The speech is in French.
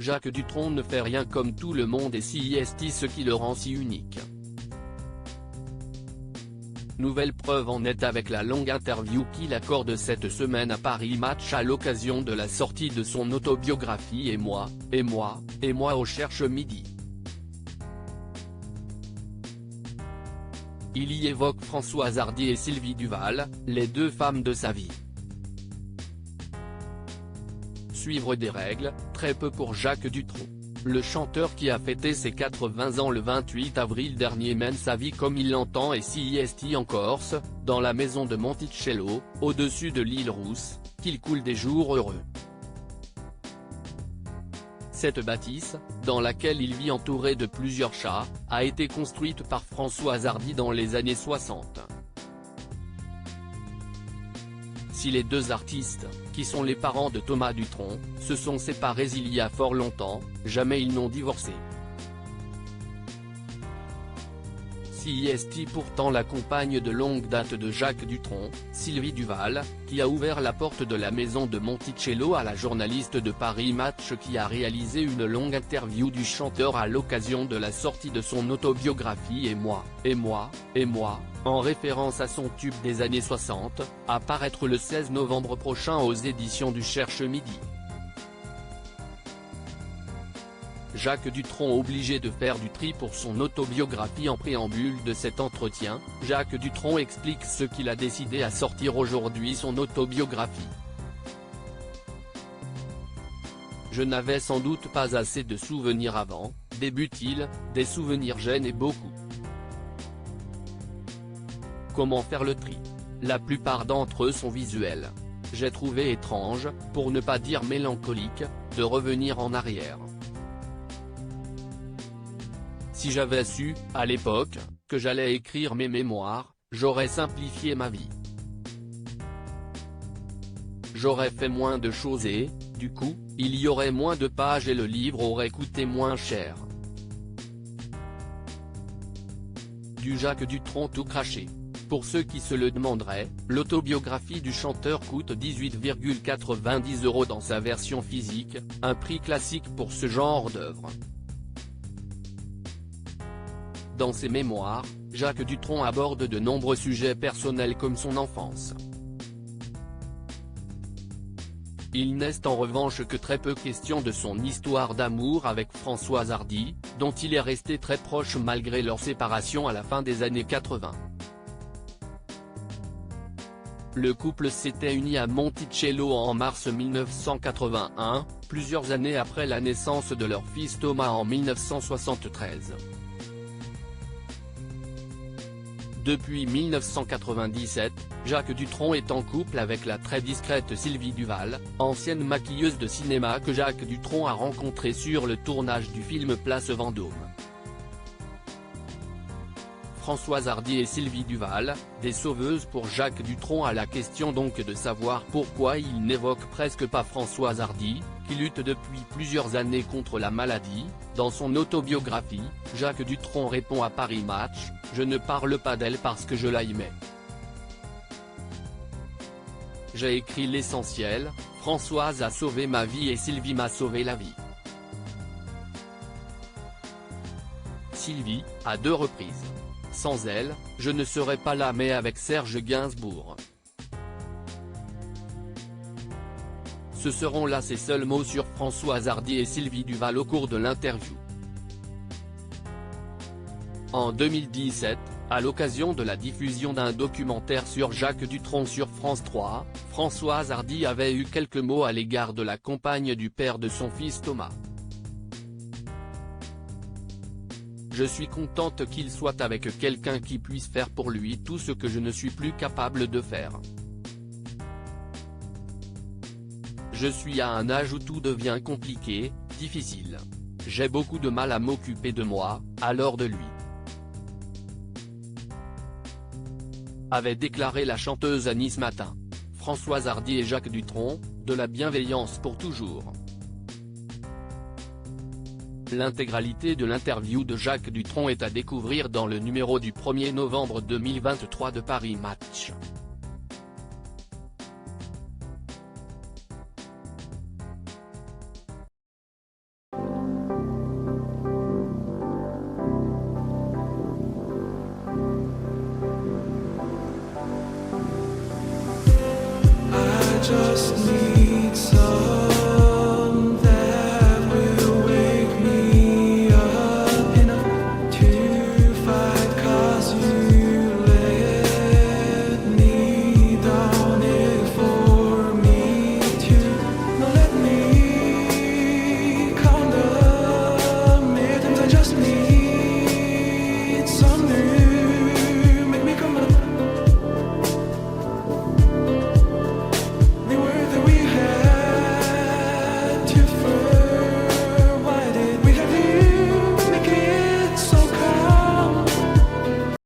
Jacques Dutronc ne fait rien comme tout le monde et c'est ce qui le rend si unique. Nouvelle preuve en est avec la longue interview qu'il accorde cette semaine à Paris Match à l'occasion de la sortie de son autobiographie Et moi au Cherche Midi. Il y évoque Françoise Hardy et Sylvie Duval, les deux femmes de sa vie. Suivre des règles, très peu pour Jacques Dutronc. Le chanteur qui a fêté ses 80 ans le 28 avril dernier mène sa vie comme il l'entend et c'est en Corse, dans la maison de Monticello, au-dessus de l'île Rousse, qu'il coule des jours heureux. Cette bâtisse, dans laquelle il vit entouré de plusieurs chats, a été construite par Françoise Hardy dans les années 60. Si les deux artistes, qui sont les parents de Thomas Dutronc, se sont séparés il y a fort longtemps, jamais ils n'ont divorcé. C'est pourtant la compagne de longue date de Jacques Dutronc, Sylvie Duval, qui a ouvert la porte de la maison de Monticello à la journaliste de Paris Match qui a réalisé une longue interview du chanteur à l'occasion de la sortie de son autobiographie Et moi, en référence à son tube des années 60, à paraître le 16 novembre prochain aux éditions du Cherche Midi. Jacques Dutronc obligé de faire du tri pour son autobiographie. En préambule de cet entretien, Jacques Dutronc explique ce qu'il a décidé à sortir aujourd'hui son autobiographie. Je n'avais sans doute pas assez de souvenirs avant, débute-t-il, des souvenirs gênent et beaucoup. Comment faire le tri? La plupart d'entre eux sont visuels. J'ai trouvé étrange, pour ne pas dire mélancolique, de revenir en arrière. Si j'avais su, à l'époque, que j'allais écrire mes mémoires, j'aurais simplifié ma vie. J'aurais fait moins de choses et, du coup, il y aurait moins de pages et le livre aurait coûté moins cher. Du Jacques Dutronc tout craché. Pour ceux qui se le demanderaient, l'autobiographie du chanteur coûte 18,90 € dans sa version physique, un prix classique pour ce genre d'œuvre. Dans ses mémoires, Jacques Dutronc aborde de nombreux sujets personnels comme son enfance. Il n'est en revanche que très peu question de son histoire d'amour avec Françoise Hardy, dont il est resté très proche malgré leur séparation à la fin des années 80. Le couple s'était uni à Monticello en mars 1981, plusieurs années après la naissance de leur fils Thomas en 1973. Depuis 1997, Jacques Dutronc est en couple avec la très discrète Sylvie Duval, ancienne maquilleuse de cinéma que Jacques Dutronc a rencontrée sur le tournage du film Place Vendôme. Françoise Hardy et Sylvie Duval, des sauveuses pour Jacques Dutronc. À la question donc de savoir pourquoi il n'évoque presque pas Françoise Hardy, qui lutte depuis plusieurs années contre la maladie, dans son autobiographie, Jacques Dutronc répond à Paris Match, « Je ne parle pas d'elle parce que je la aimais. J'ai écrit l'essentiel, Françoise a sauvé ma vie et Sylvie m'a sauvé la vie. Sylvie, à 2 reprises. Sans elle, je ne serais pas là mais avec Serge Gainsbourg. » Ce seront là ses seuls mots sur Françoise Hardy et Sylvie Duval au cours de l'interview. En 2017, à l'occasion de la diffusion d'un documentaire sur Jacques Dutronc sur France 3, Françoise Hardy avait eu quelques mots à l'égard de la compagne du père de son fils Thomas. « Je suis contente qu'il soit avec quelqu'un qui puisse faire pour lui tout ce que je ne suis plus capable de faire. Je suis à un âge où tout devient compliqué, difficile. J'ai beaucoup de mal à m'occuper de moi, alors de lui. » avait déclaré la chanteuse à Nice Matin. Françoise Hardy et Jacques Dutronc, de la bienveillance pour toujours. L'intégralité de l'interview de Jacques Dutronc est à découvrir dans le numéro du 1er novembre 2023 de Paris Match. just need